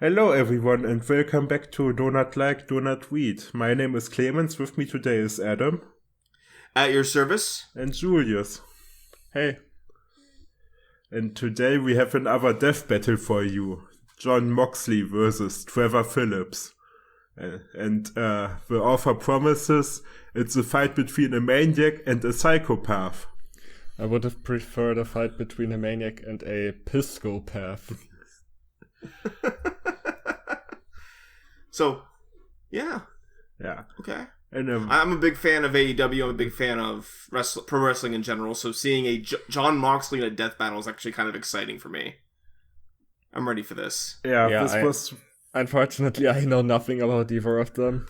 Hello everyone and welcome back to Donut Like, Donut Read. My name is Clemens, with me today is Adam. At your service. And Julius. Hey. And today we have another death battle for you. John Moxley versus Trevor Philips. And the author promises it's a fight between a maniac and a psychopath. I would have preferred a fight between a maniac and a piscopath. So, yeah. Yeah. Okay. And, I'm a big fan of AEW. I'm a big fan of pro wrestling in general. So seeing a John Moxley in a death battle is actually kind of exciting for me. I'm ready for this. Unfortunately, I know nothing about either of them.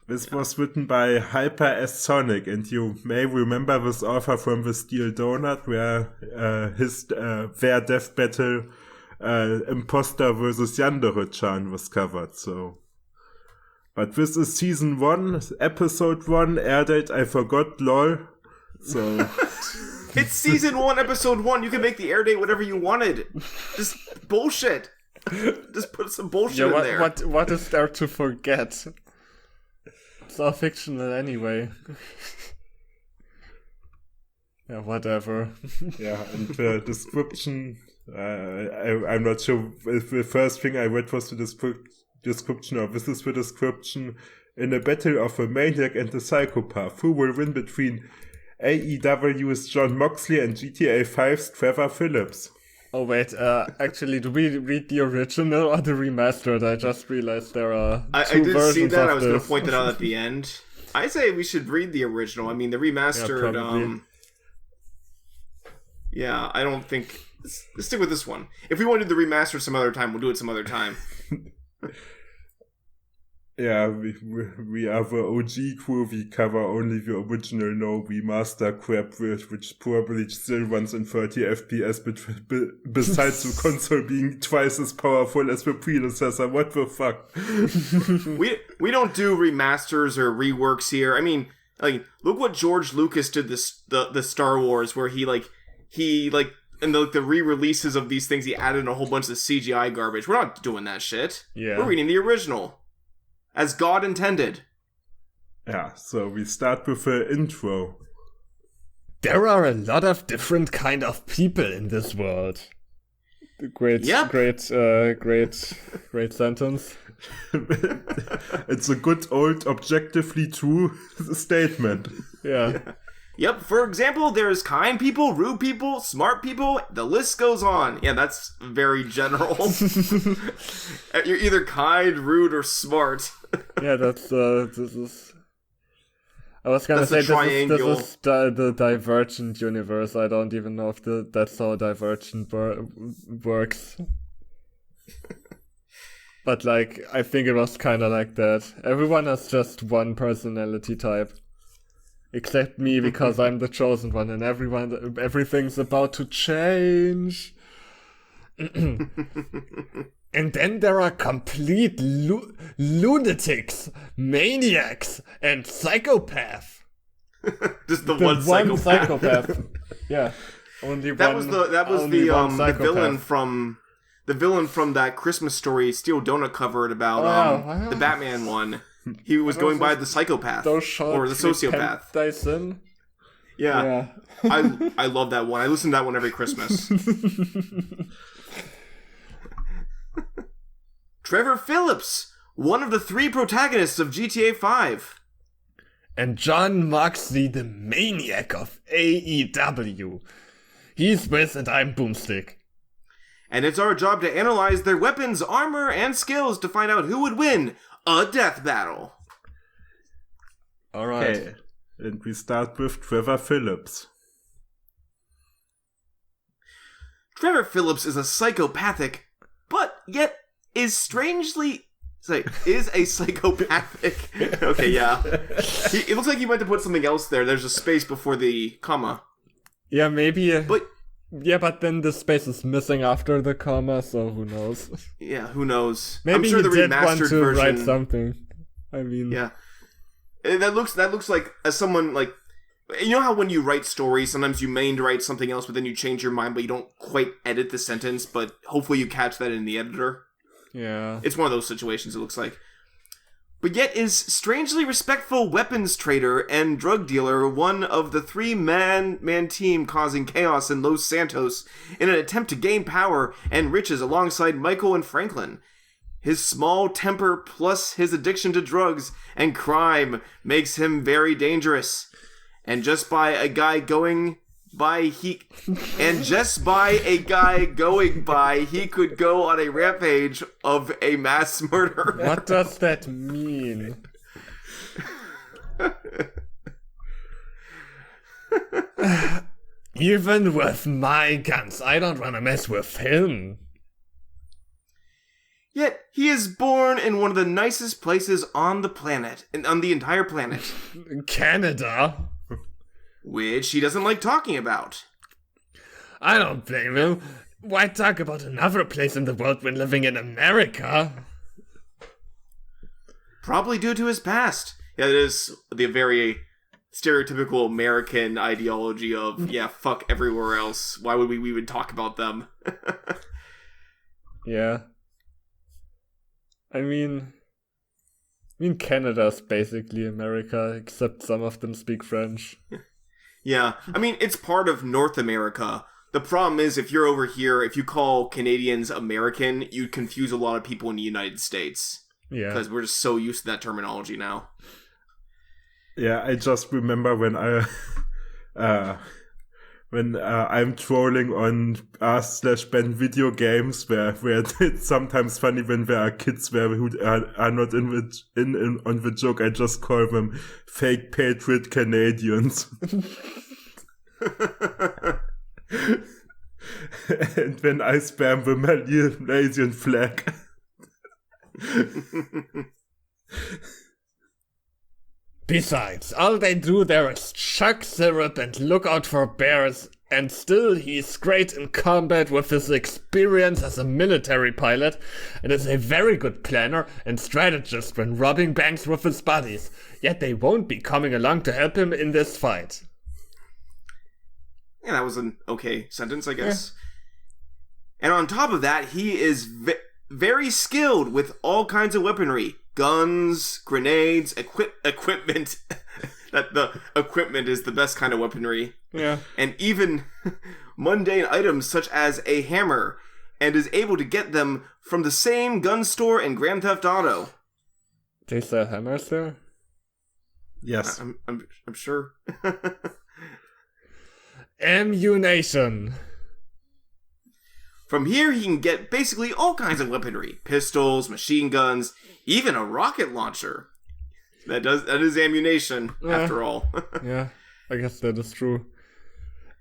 This was written by Hyper S. Sonic, and you may remember this author from the Steel Donut, where their death battle, Imposter versus Yandere-chan, was covered. So, but this is season 1, episode 1, air date I forgot, lol. So it's season 1, episode 1. You can make the air date whatever you wanted. Just bullshit. Just put some bullshit in there. What is there to forget? It's all fictional anyway. Yeah, whatever. Yeah, and the description, I'm not sure if the first thing I read was the description, or this is the description. In a battle of a maniac and a psychopath, who will win between AEW's John Moxley and GTA 5's Trevor Philips? Oh wait, actually, do we read the original or the remastered? I just realized there are two versions of this. I did see that. I was going to point that out at the end. I say we should read the original. I mean, the remastered. Yeah, I don't think. Let's stick with this one. If we want to do the remaster some other time, we'll do it some other time. Yeah, we are the OG crew. We cover only the original, no remaster crap, which probably still runs in 30 FPS, besides the console being twice as powerful as the predecessor. What the fuck? we don't do remasters or reworks here. I mean, like, look what George Lucas did the Star Wars, where he in the re-releases of these things, he added a whole bunch of CGI garbage. We're not doing that shit. Yeah. We're reading the original. As God intended. Yeah, so we start with the intro. There are a lot of different kind of people in this world. Great sentence. It's a good old objectively true statement. Yeah. Yep, for example, there's kind people, rude people, smart people, the list goes on. Yeah, that's very general. You're either kind, rude, or smart. Yeah, this is... I was gonna say this is the Divergent universe. I don't even know if that's how Divergent works. But, like, I think it was kinda like that. Everyone has just one personality type. Except me, because I'm the chosen one, and everything's about to change. And then there are complete lunatics, maniacs, and psychopaths. Just the one psychopath. Yeah, only that one. That was the villain from that Christmas Story Steel Donut cover about the Batman one. He was going by the psychopath or the sociopath. Dyson. Yeah. I love that one. I listen to that one every Christmas. Trevor Philips, one of the 3 protagonists of GTA 5. And John Moxley, the maniac of AEW. He's Wiz and I'm Boomstick. And it's our job to analyze their weapons, armor, and skills to find out who would win a death battle. Alright. Okay. And we start with Trevor Philips. Trevor Philips is a psychopathic, but yet is a psychopathic. Okay, yeah. It looks like he meant to put something else there. There's a space before the comma. Yeah, maybe. But then the space is missing after the comma, so who knows? Yeah, who knows? Maybe I'm sure the did remastered want to version write something. I mean, yeah. That looks like as someone like, you know how when you write stories, sometimes you mean to write something else, but then you change your mind, but you don't quite edit the sentence. But hopefully you catch that in the editor. Yeah. It's one of those situations, it looks like. But yet is strangely respectful weapons trader and drug dealer one of the 3-man team causing chaos in Los Santos in an attempt to gain power and riches alongside Michael and Franklin. His small temper plus his addiction to drugs and crime makes him very dangerous. And just by a guy going by, he could go on a rampage of a mass murder. What does that mean? Even with my guns, I don't want to mess with him. Yet, he is born in one of the nicest places on the planet, on the entire planet. Canada? Which he doesn't like talking about. I don't blame him. Why talk about another place in the world when living in America? Probably due to his past. Yeah, it is the very stereotypical American ideology of, yeah, fuck everywhere else. Why would we would talk about them? Yeah. I mean, Canada's basically America, except some of them speak French. Yeah, I mean, it's part of North America. The problem is, if you're over here, if you call Canadians American, you'd confuse a lot of people in the United States. Yeah. Because we're just so used to that terminology now. Yeah, I just remember when I'm trolling on r/Ben video games, where it's sometimes funny when there are kids who are not on the joke. I just call them fake patriot Canadians. And when I spam the Malaysian flag. Besides, all they do there is chuck syrup and look out for bears, and still he's great in combat with his experience as a military pilot, and is a very good planner and strategist when robbing banks with his buddies, yet they won't be coming along to help him in this fight. Yeah, that was an okay sentence, I guess. Yeah. And on top of that, he is very skilled with all kinds of weaponry. Guns, grenades, equipment. That the equipment is the best kind of weaponry. Yeah. And even mundane items such as a hammer, and is able to get them from the same gun store in Grand Theft Auto. They sell hammers there? Yes. I'm sure. Ammunition. From here, he can get basically all kinds of weaponry. Pistols, machine guns, even a rocket launcher. That is ammunition, after all. Yeah, I guess that is true.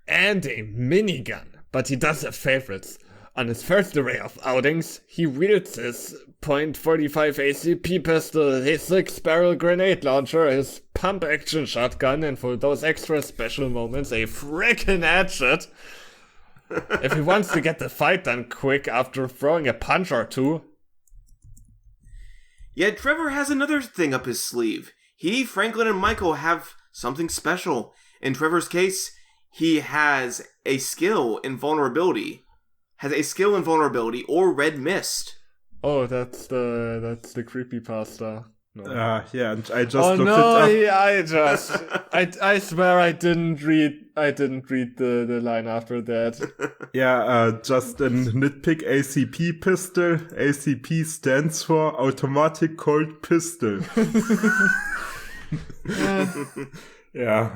And a minigun. But he does have favorites. On his first array of outings, he wields his .45 ACP pistol, his 6-barrel grenade launcher, his pump-action shotgun, and for those extra special moments, a frickin' hatchet. If he wants to get the fight done quick after throwing a punch or two. Yet Trevor has another thing up his sleeve. He, Franklin, and Michael have something special. In Trevor's case, he has a skill in vulnerability. Or red mist. Oh, that's the creepypasta. No. Yeah, and I just looked it up. I swear I didn't read the line after that. Yeah, just a nitpick. ACP pistol. ACP stands for Automatic Cold Pistol. Yeah,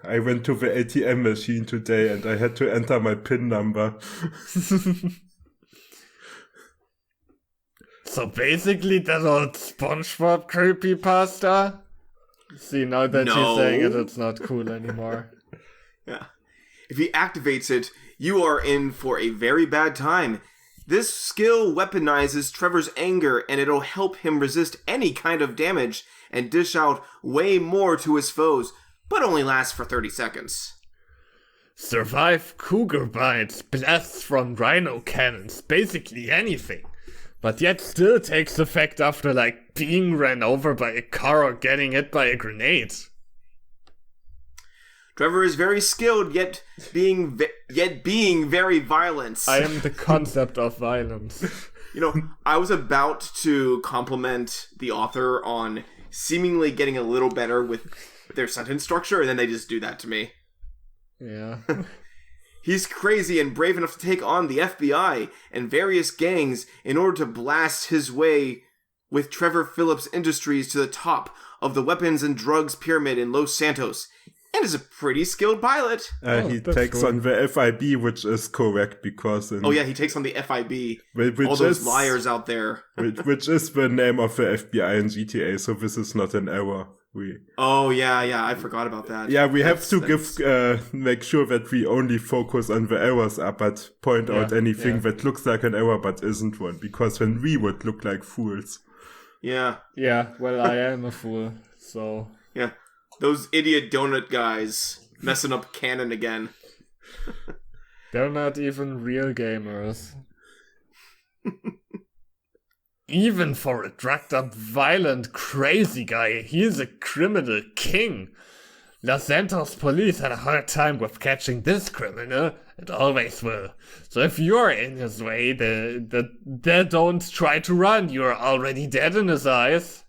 I went to the ATM machine today and I had to enter my PIN number. So basically that old SpongeBob creepypasta? See, now that you're saying it, it's not cool anymore. Yeah. If he activates it, you are in for a very bad time. This skill weaponizes Trevor's anger, and it'll help him resist any kind of damage and dish out way more to his foes, but only lasts for 30 seconds. Survive cougar bites, blasts from rhino cannons, basically anything. But yet still takes effect after, being ran over by a car or getting hit by a grenade. Trevor is very skilled, yet being very violent. I am the concept of violence. I was about to compliment the author on seemingly getting a little better with their sentence structure, and then they just do that to me. Yeah. He's crazy and brave enough to take on the FBI and various gangs in order to blast his way with Trevor Philips Industries to the top of the weapons and drugs pyramid in Los Santos. And is a pretty skilled pilot. He takes on the FIB, which is correct because... he takes on the FIB. Which all those liars out there. which is the name of the FBI in GTA, so this is not an error. I forgot about that. Yeah, we have to make sure that we only focus on the errors but point out anything that looks like an error but isn't one, because then we would look like fools. Yeah. Yeah, well, I am a fool, so... Yeah. Those idiot donut guys messing up canon again. They're not even real gamers. Even for a drugged up, violent, crazy guy, he's a criminal king. Los Santos police had a hard time with catching this criminal. It always will. So if you're in his way, they don't try to run. You're already dead in his eyes.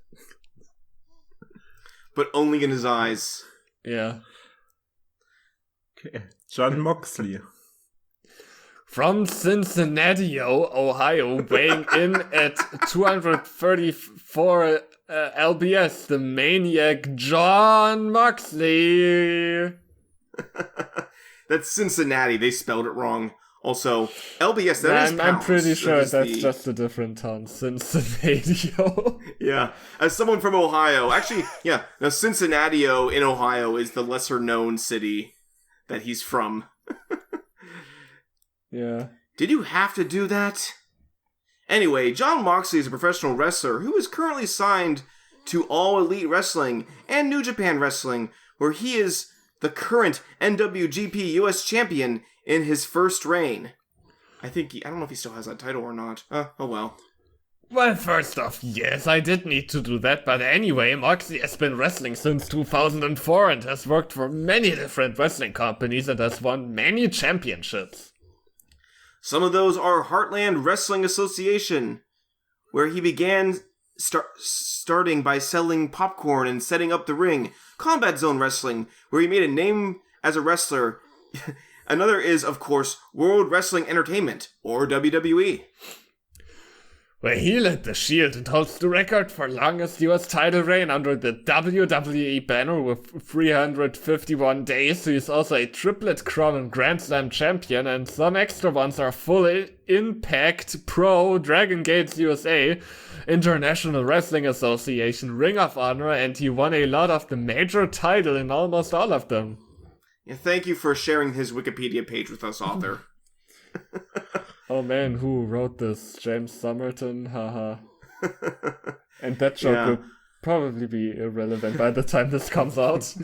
But only in his eyes. Yeah. Okay. John Moxley. From Cincinnati, Ohio, weighing in at 234 lbs, the maniac John Moxley. That's Cincinnati. They spelled it wrong. Also, LBS, that is pounds. I'm pretty sure that's just a different town. Cincinnati. Yeah. As someone from Ohio, actually, yeah. Now, Cincinnati in Ohio is the lesser known city that he's from. Yeah. Did you have to do that? Anyway, John Moxley is a professional wrestler who is currently signed to All Elite Wrestling and New Japan Wrestling, where he is the current NWGP US champion in his first reign. I don't know if he still has that title or not. Oh well. Well, first off, yes, I did need to do that, but anyway, Moxley has been wrestling since 2004 and has worked for many different wrestling companies and has won many championships. Some of those are Heartland Wrestling Association, where he began starting by selling popcorn and setting up the ring. Combat Zone Wrestling, where he made a name as a wrestler. Another is, of course, World Wrestling Entertainment, or WWE. Where he led the Shield and holds the record for longest US title reign under the WWE banner with 351 days. He's also a triplet Crown and Grand Slam champion, and some extra ones are Full Impact Pro, Dragon Gates USA, International Wrestling Association, Ring of Honor, and he won a lot of the major title in almost all of them. Yeah, thank you for sharing his Wikipedia page with us, author. Oh man, who wrote this? James Somerton? Haha. And that joke will probably be irrelevant by the time this comes out.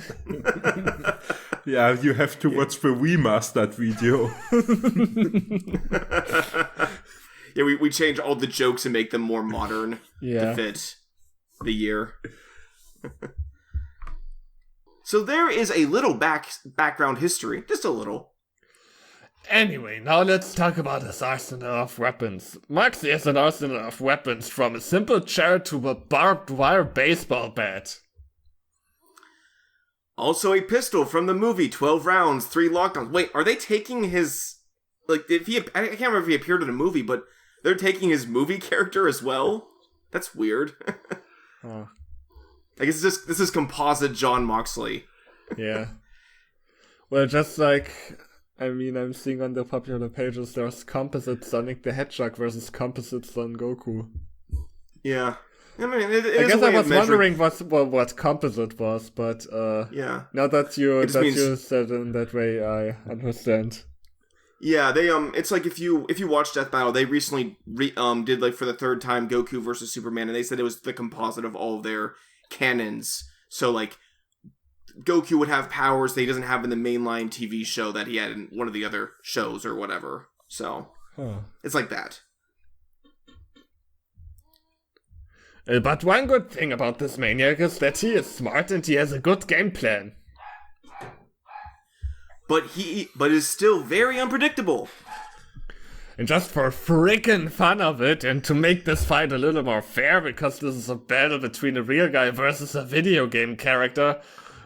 Yeah, you have to watch the remastered video. Yeah, we change all the jokes and make them more modern to fit the year. So there is a little background history, just a little. Anyway, now let's talk about his arsenal of weapons. Moxley has an arsenal of weapons from a simple chair to a barbed wire baseball bat. Also a pistol from the movie 12 Rounds, 3 Lockdowns. Wait, are they taking his... I can't remember if he appeared in a movie, but they're taking his movie character as well? That's weird. Oh. I guess this is composite John Moxley. Yeah. Well, just like... I'm seeing on the popular pages there's Composite Sonic the Hedgehog versus Composite Son Goku. Yeah. I mean, I guess I was wondering what Composite was, but now that you said it in that way, I understand. Yeah, they it's like if you watch Death Battle, they recently did for the third time Goku versus Superman, and they said it was the composite of all of their canons. So Goku would have powers that he doesn't have in the mainline TV show that he had in one of the other shows or whatever. So, It's like that. But one good thing about this maniac is that he is smart and he has a good game plan. but is still very unpredictable. And just for freaking fun of it, and to make this fight a little more fair, because this is a battle between a real guy versus a video game character,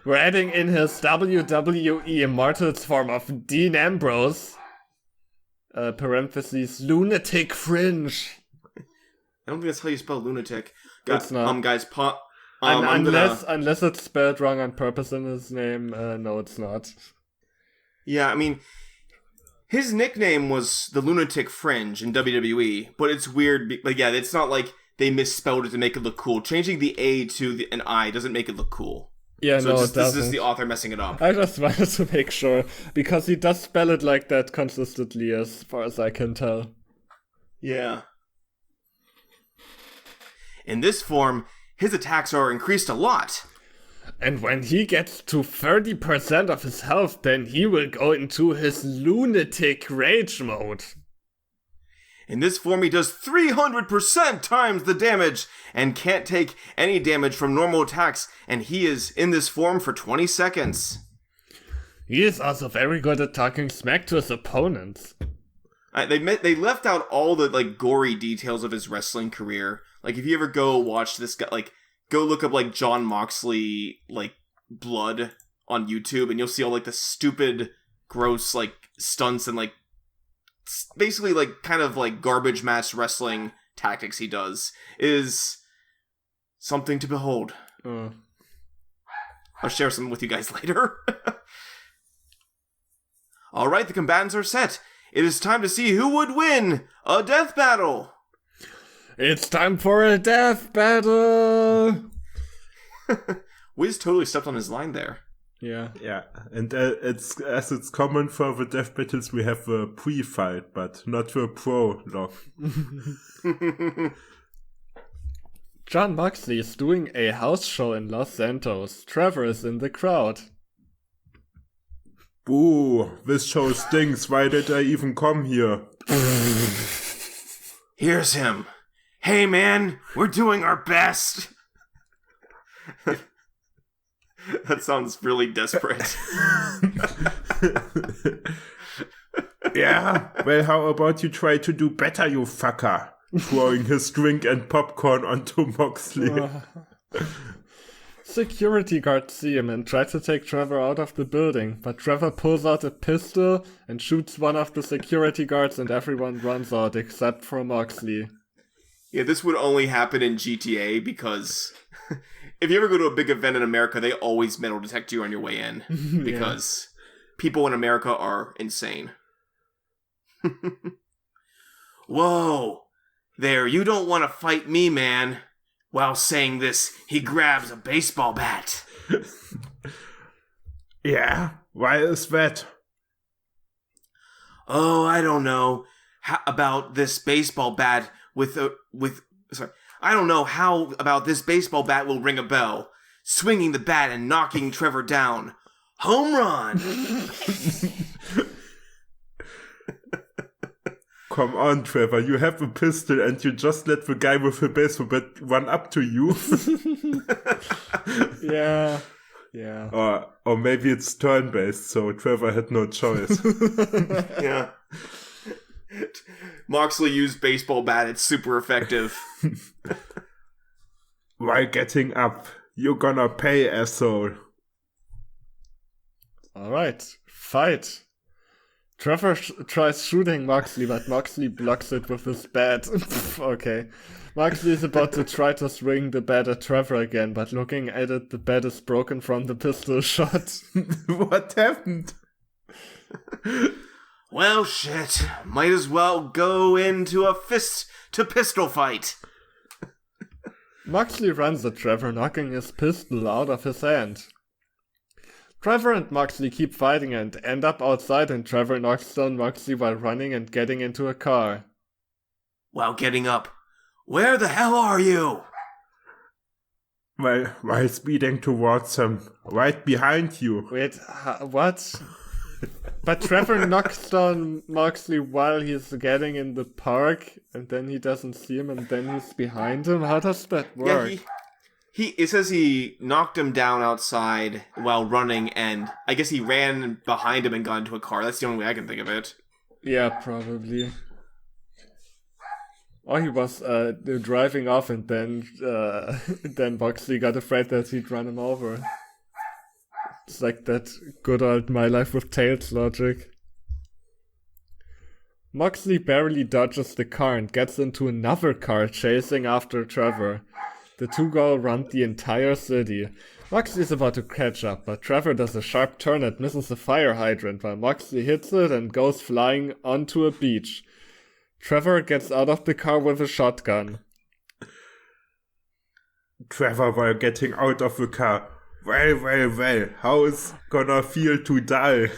we're adding in his WWE Immortals form of Dean Ambrose, parentheses, lunatic fringe. I don't think that's how you spell lunatic. It's not. Guys, unless it's spelled wrong on purpose in his name, no, it's not. Yeah, I mean, his nickname was the Lunatic Fringe in WWE, but it's weird. Like, yeah, it's not like they misspelled it to make it look cool. Changing the A to an I doesn't make it look cool. Yeah, so no, it doesn't. This is the author messing it up. I just wanted to make sure, because he does spell it like that consistently, as far as I can tell. Yeah. In this form, his attacks are increased a lot. And when he gets to 30% of his health, then he will go into his lunatic rage mode. In this form, he does 300% times the damage and can't take any damage from normal attacks, and he is in this form for 20 seconds. He is also very good at talking smack to his opponents. They left out all the gory details of his wrestling career. Like, if you ever go watch this guy, go look up John Moxley blood on YouTube, and you'll see all the stupid, gross stunts and basically kind of garbage match wrestling tactics he does. It is something to behold. I'll share some with you guys later. All right, the combatants are set. It is time to see who would win a death battle. It's time for a death battle! Wiz totally stepped on his line there. Yeah. Yeah, and it's common for the death battles, we have a pre-fight, but not a prologue. John Moxley is doing a house show in Los Santos. Trevor is in the crowd. Boo, this show stinks, why did I even come here? Here's him. Hey man, we're doing our best. That sounds really desperate. Yeah, well, how about you try to do better, you fucker? Throwing his drink and popcorn onto Moxley. Security guards see him and try to take Trevor out of the building, but Trevor pulls out a pistol and shoots one of the security guards, and everyone runs out except for Moxley. Yeah, this would only happen in GTA because if you ever go to a big event in America, they always metal detect you on your way in because people in America are insane. Whoa, there, you don't want to fight me, man. While saying this, he grabs a baseball bat. Yeah, why is that? Oh, I don't know about this baseball bat I don't know how about this baseball bat will ring a bell. Swinging the bat and knocking Trevor down. Home run! Come on, Trevor, you have a pistol and you just let the guy with the baseball bat run up to you. Yeah. Or maybe it's turn-based, so Trevor had no choice. Yeah. Moxley used baseball bat, it's super effective. While getting up, you're gonna pay, asshole. Alright, fight. Trevor tries shooting Moxley, but Moxley blocks it with his bat. Okay. Moxley is about to try to swing the bat at Trevor again, but looking at it, the bat is broken from the pistol shot. What happened? Well, shit. Might as well go into a fist-to-pistol fight. Moxley runs at Trevor, knocking his pistol out of his hand. Trevor and Moxley keep fighting and end up outside, and Trevor knocks down Moxley while running and getting into a car. While getting up, where the hell are you? While speeding towards him, right behind you. Wait, what? But Trevor knocks down Moxley while he's getting in the park, and then he doesn't see him, and then he's behind him? How does that work? Yeah, It says he knocked him down outside while running, and I guess he ran behind him and got into a car. That's the only way I can think of it. Yeah, probably. Or he was driving off, and then Moxley got afraid that he'd run him over. It's like that good old My Life with Tails logic. Moxley barely dodges the car and gets into another car chasing after Trevor. The two go around the entire city. Moxley is about to catch up, but Trevor does a sharp turn and misses a fire hydrant while Moxley hits it and goes flying onto a beach. Trevor gets out of the car with a shotgun. Trevor, while getting out of the car, well, how is gonna feel to die?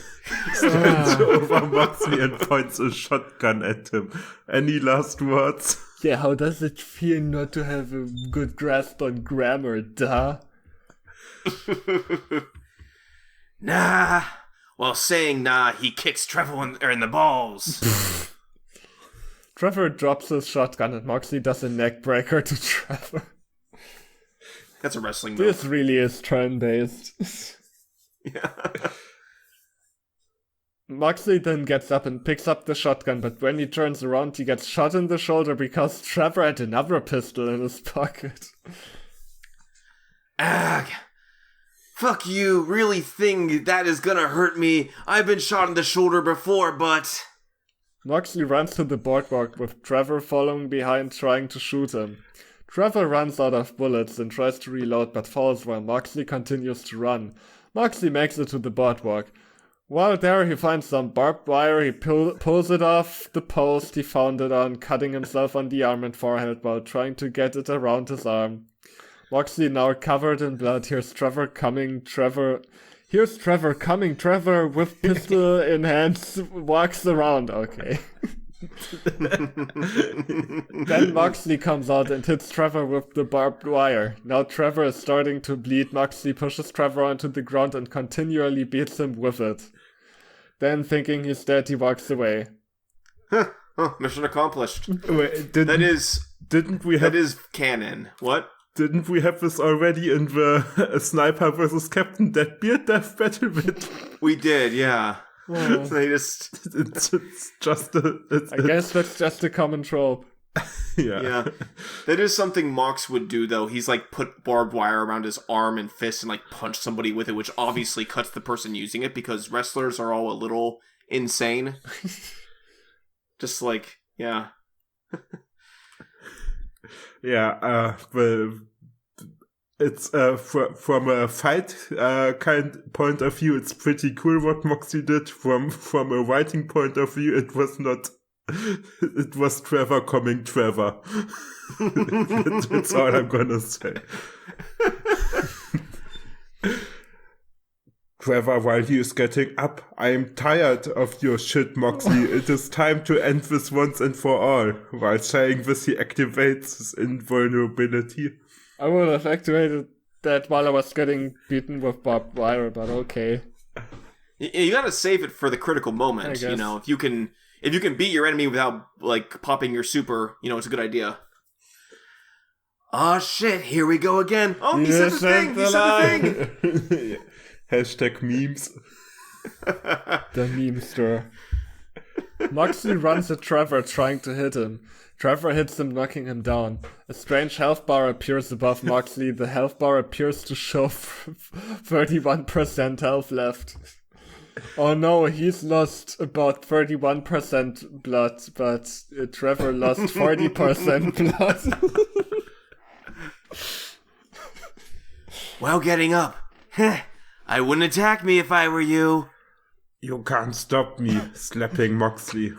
Stands over Moxley and points a shotgun at him. Any last words? Yeah, how does it feel not to have a good grasp on grammar, duh? Nah. While saying nah, he kicks Trevor in the balls. Trevor drops his shotgun and Moxley does a neck breaker to Trevor. That's a wrestling move. This really is turn-based. Yeah. Moxley then gets up and picks up the shotgun, but when he turns around, he gets shot in the shoulder because Trevor had another pistol in his pocket. Ugh. Fuck you, really think that is gonna hurt me? I've been shot in the shoulder before, but... Moxley runs to the boardwalk with Trevor following behind trying to shoot him. Trevor runs out of bullets and tries to reload but falls while Moxley continues to run. Moxley makes it to the boardwalk. While there, he finds some barbed wire, he pulls it off the post he found it on, cutting himself on the arm and forehead while trying to get it around his arm. Moxley, now covered in blood, hears Trevor coming, Trevor with pistol in hand walks around, okay. Then Moxley comes out and hits Trevor with the barbed wire. Now Trevor is starting to bleed. Moxley pushes Trevor onto the ground and continually beats him with it. Then, thinking he's dead, he walks away. Huh. Oh, mission accomplished. Wait, that is canon. What? Didn't we have this already in the Sniper vs. Captain Deadbeard death battle bit? We did, yeah. Oh. So they just... It's just a... I guess that's just a common trope. Yeah. That is something Mox would do, though. He's, like, put barbed wire around his arm and fist and, like, punch somebody with it, which obviously cuts the person using it because wrestlers are all a little insane. Just, like, yeah. Yeah, it's from a fight kind point of view, it's pretty cool what Moxley did. From a writing point of view, it was not. It was Trevor coming Trevor. That's all I'm gonna say. Trevor, while he is getting up, I am tired of your shit, Moxley. It is time to end this once and for all. While saying this, he activates his invulnerability. I would have activated that while I was getting beaten with barbed wire, but okay. You gotta save it for the critical moment, you know. If you can beat your enemy without, like, popping your super, you know, it's a good idea. Oh shit, here we go again. Oh, he said the thing! He said the thing! Hashtag memes. The memester. Moxley runs at Trevor trying to hit him. Trevor hits him, knocking him down. A strange health bar appears above Moxley. The health bar appears to show 31% health left. Oh no, he's lost about 31% blood, but Trevor lost 40% blood. While getting up. I wouldn't attack me if I were you. You can't stop me, slapping Moxley.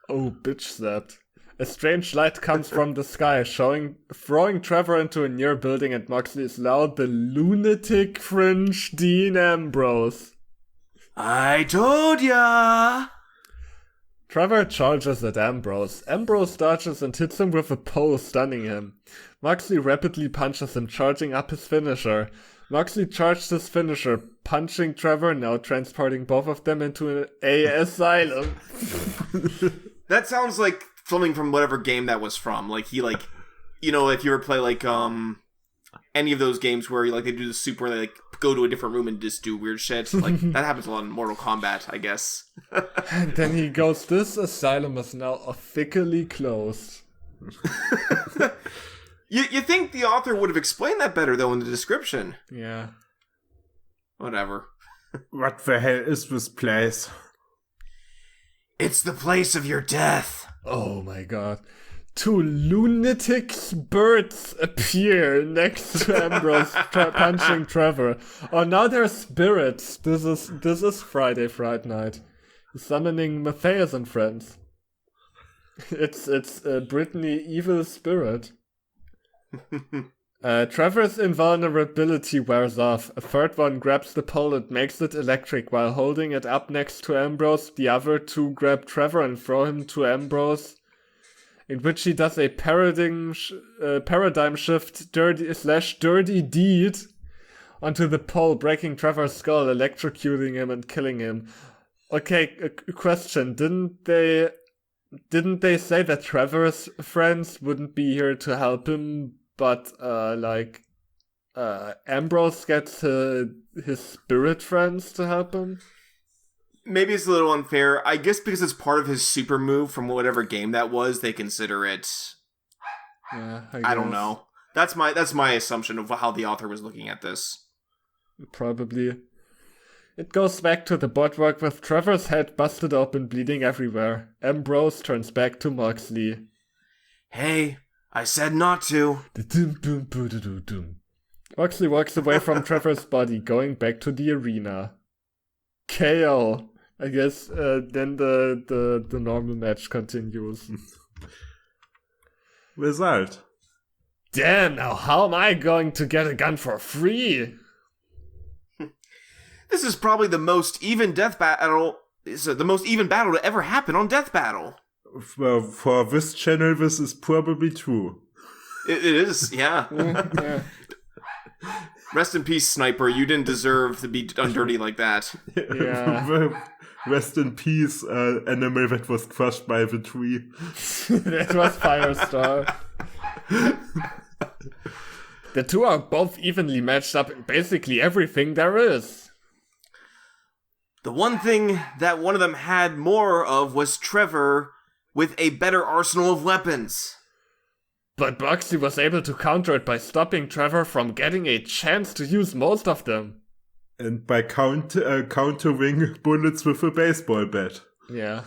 Oh, bitch slapped. A strange light comes from the sky, throwing Trevor into a near building, and Moxley is loud, the lunatic fringe Dean Ambrose. I told ya! Trevor charges at Ambrose. Ambrose dodges and hits him with a pole, stunning him. Moxley rapidly punches him, charging up his finisher. Moxley charged his finisher, punching Trevor, now transporting both of them into an asylum. That sounds like something from whatever game that was from. Like, he, like, you know, if you ever play, like, any of those games where like they do the super, they like go to a different room and just do weird shit. Like that happens a lot in Mortal Kombat, I guess. And then he goes, "This asylum is now officially closed." You think the author would have explained that better though in the description? Yeah. Whatever. What the hell is this place? It's the place of your death. Oh my god. 2 lunatic birds appear next to Ambrose punching Trevor. Oh, now they're spirits. This is Friday Fright Night. Summoning Matthias and friends. It's Brittany evil spirit. Trevor's invulnerability wears off. A third one grabs the pole and makes it electric while holding it up next to Ambrose. The other 2 grab Trevor and throw him to Ambrose, in which he does a paradigm shift dirty deed onto the pole, breaking Trevor's skull, electrocuting him and killing him. Okay, a question. Didn't they say that Trevor's friends wouldn't be here to help him, but Ambrose gets his spirit friends to help him? Maybe it's a little unfair. I guess because it's part of his super move from whatever game that was, they consider it. Yeah, I don't know. That's my assumption of how the author was looking at this. Probably. It goes back to the boardwalk with Trevor's head busted open, bleeding everywhere. Ambrose turns back to Moxley. Hey, I said not to. Moxley walks away from Trevor's body, going back to the arena. KO. I guess then the normal match continues. Result. Damn, now how am I going to get a gun for free? This is probably the most even death battle. The most even battle to ever happen on Death Battle. Well, for this channel, this is probably true. It is, yeah. Yeah. Rest in peace, Sniper. You didn't deserve to be done dirty like that. Yeah. Rest in peace, animal that was crushed by the tree. That was Firestar. The 2 are both evenly matched up in basically everything there is. The one thing that one of them had more of was Trevor with a better arsenal of weapons. But Moxley was able to counter it by stopping Trevor from getting a chance to use most of them. And by countering bullets with a baseball bat. Yeah.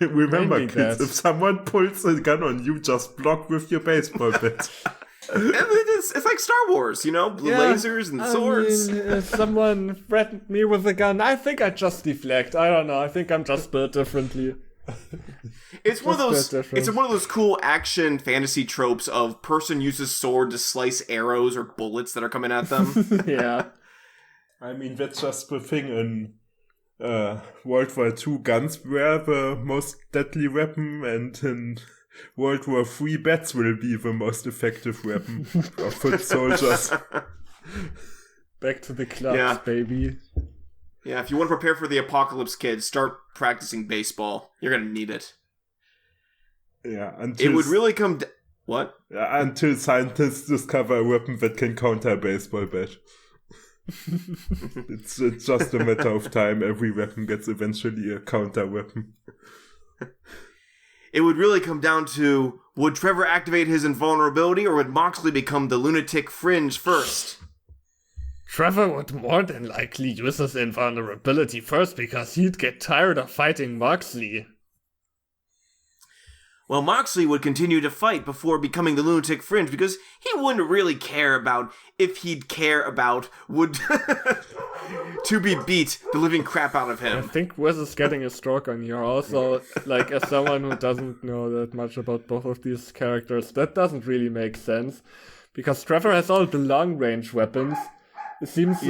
Remember, Maybe kids, that. if someone pulls a gun on you, just block with your baseball bat. It's like Star Wars, you know? Lasers and swords. I mean, if someone threatened me with a gun, I think I'd just deflect. I don't know. I think I'm just built differently. It's one of those cool action fantasy tropes of person uses sword to slice arrows or bullets that are coming at them. Yeah. I mean, that's just the thing in World War II. Guns were the most deadly weapon, and in World War III, bats will be the most effective weapon of foot soldiers. Back to the clubs, baby. Yeah, if you want to prepare for the apocalypse, kids, start practicing baseball. You're going to need it. Yeah, it would really come... What? Until scientists discover a weapon that can counter a baseball bat. It's just a matter of time. Every weapon gets eventually a counter weapon. It would really come down to, would Trevor activate his invulnerability, or would Moxley become the lunatic fringe first? Trevor would more than likely use his invulnerability first because he'd get tired of fighting Moxley. Well, Moxley would continue to fight before becoming the lunatic fringe because he wouldn't really care about if he'd care about would to be beat the living crap out of I him. think Wes is getting a stroke on here also. Like, as someone who doesn't know that much about both of these characters, that doesn't really make sense. Because Trevor has all the long-range weapons. It seems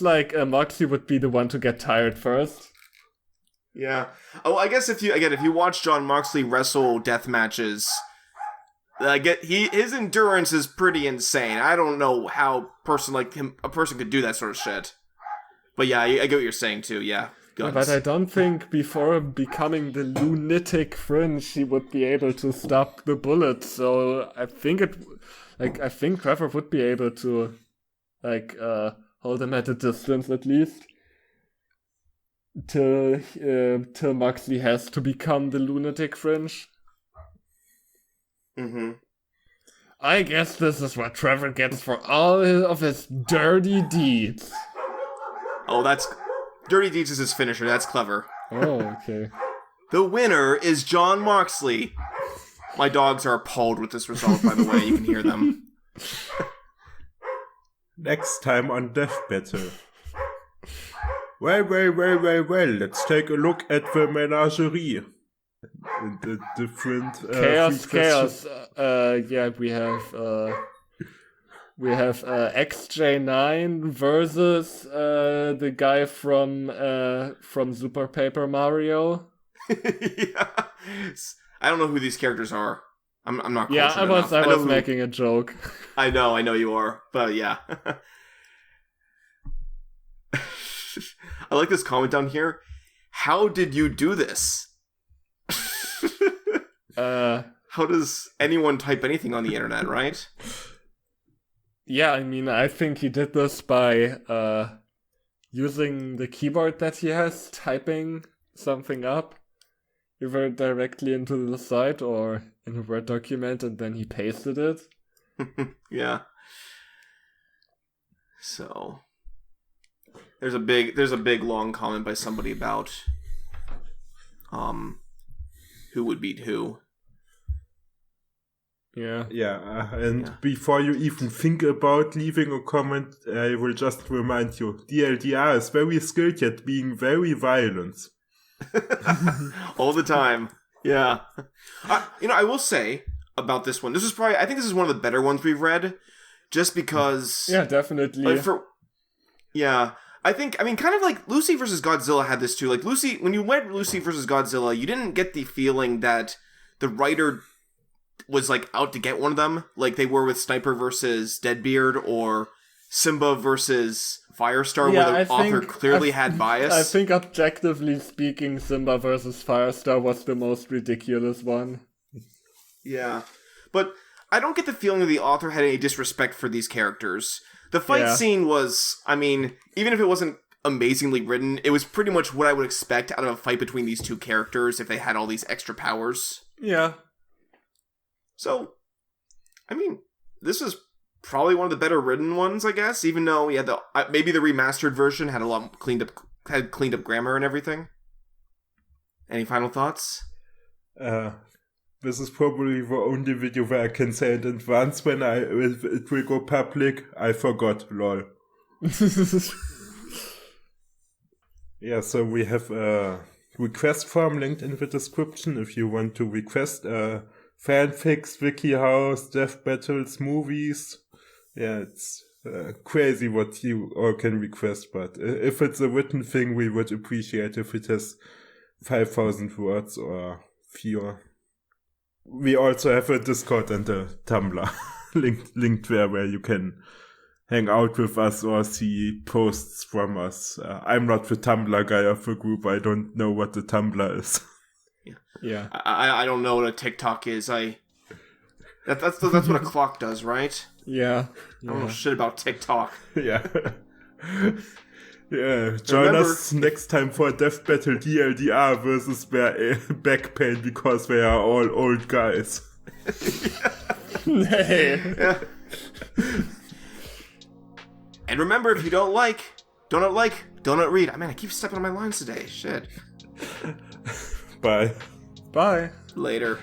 like Moxley would be the one to get tired first. Yeah. Oh, I guess if you watch John Moxley wrestle death matches, his endurance is pretty insane. I don't know how a person could do that sort of shit. But yeah, I get what you're saying too. Yeah, guns. But I don't think before becoming the lunatic fringe, he would be able to stop the bullet. So I think Trevor would be able to, hold him at a distance at least. Till Moxley has to become the lunatic fringe. Mm-hmm. I guess this is what Trevor gets for all of his dirty deeds. Oh, Dirty Deeds is his finisher. That's clever. Oh, okay. The winner is John Moxley. My dogs are appalled with this result, by the way. You can hear them. Next time on Death Battle. Well, let's take a look at the menagerie. The different Chaos. We have XJ9 versus the guy from Super Paper Mario. Yeah. I don't know who these characters are. I'm not. Yeah, I was making a joke. I know you are, but yeah. I like this comment down here. How did you do this? How does anyone type anything on the internet, right? Yeah, I mean, I think he did this by using the keyboard that he has, typing something up, either directly into the site or in a Word document, and then he pasted it. Yeah. So there's a big long comment by somebody about who would beat who. Yeah, before you even think about leaving a comment, I will just remind you, DLDR is very skilled yet being very violent. All the time. Yeah. I will say about this one, I think this is one of the better ones we've read, just because... Yeah, definitely. Kind of like Lucy vs. Godzilla had this too. Like when you read Lucy vs. Godzilla, you didn't get the feeling that the writer was like out to get one of them, like they were with Sniper versus Deadbeard or Simba versus Firestar, where the author clearly had bias. I think objectively speaking, Simba versus Firestar was the most ridiculous one. Yeah, but I don't get the feeling that the author had any disrespect for these characters. The fight scene was, I mean, even if it wasn't amazingly written, it was pretty much what I would expect out of a fight between these two characters if they had all these extra powers. Yeah. So, I mean, this is probably one of the better written ones, I guess, even though we had maybe the remastered version had a lot cleaned up grammar and everything. Any final thoughts? This is probably the only video where I can say in advance when it will go public. I forgot, lol. Yeah, so we have a request form linked in the description if you want to request fanfics, WikiHows, death battles, movies. Yeah, it's crazy what you all can request, but if it's a written thing, we would appreciate if it has 5,000 words or fewer. We also have a Discord and a Tumblr linked there where you can hang out with us or see posts from us. I'm not the Tumblr guy of the group. I don't know what the Tumblr is. Yeah. I don't know what a TikTok is. That's what a clock does, right? Yeah. I don't know shit about TikTok. Yeah. Yeah, join us next time for Death Battle DLDR versus their back pain because they are all old guys. Hey. Yeah. And remember, if you don't not read. I mean, I keep stepping on my lines today. Shit. Bye. Bye. Later.